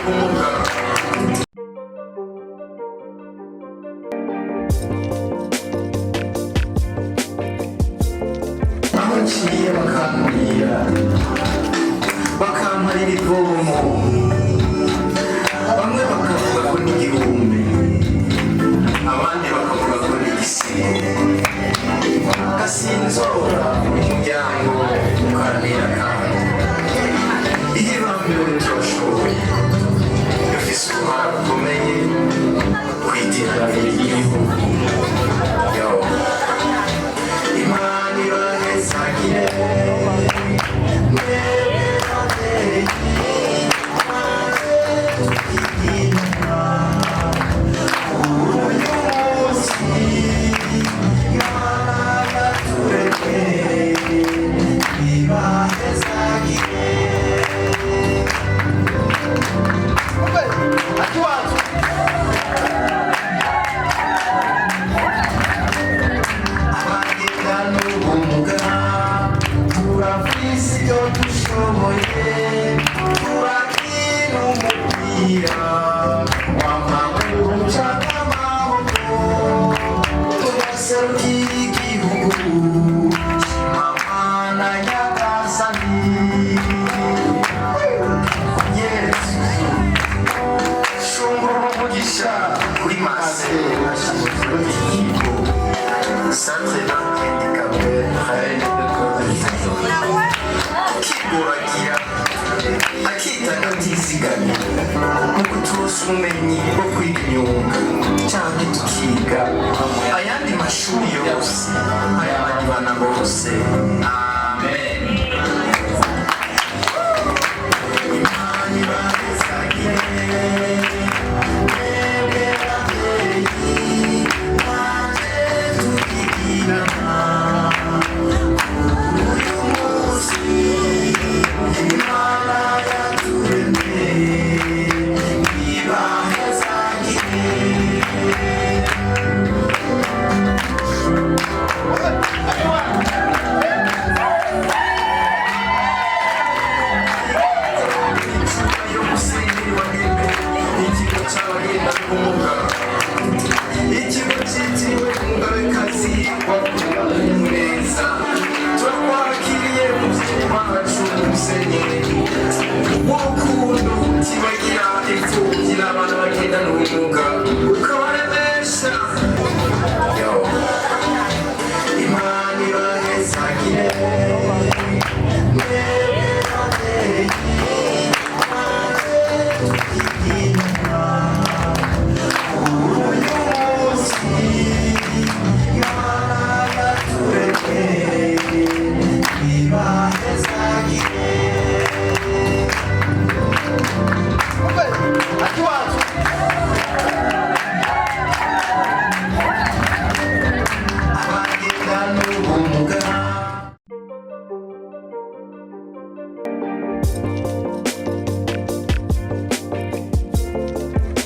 ubumuga. Aho nciye bakamurira bakamparira ivomo, bamwe bakavuga ko ni igihumbi, abandi bakavuga ko ni igisigo. Gasinzora umuryango ukaramira kandi iyo ibambiwe turashoboye, dufise uruhara rukomeye ku iterambere ry'igihugu. Imana ibahezagire bagendana ubumuga, turafise ibyo dushoboye, turakina umupira w'amaguru canke amaboko, tugaserukira igihugu, Mana nyagasani. Yesu shungura umugisha kuri mase ikigo sanze n'handikape kiguragira akitanga atizigamye mu gutuza ubumenyi bwo kwiga imyuga cyangwa tukiga ayandi mashuri yose ay'abandi bana bose. Amen. Imana ibahezagire ikigo cyitiriwe umugabekazi neza, turakwakiriye muvyeyi wacu musenyeri w'urukundo utibagira imfuvyi n'abana bagendana ubumuga.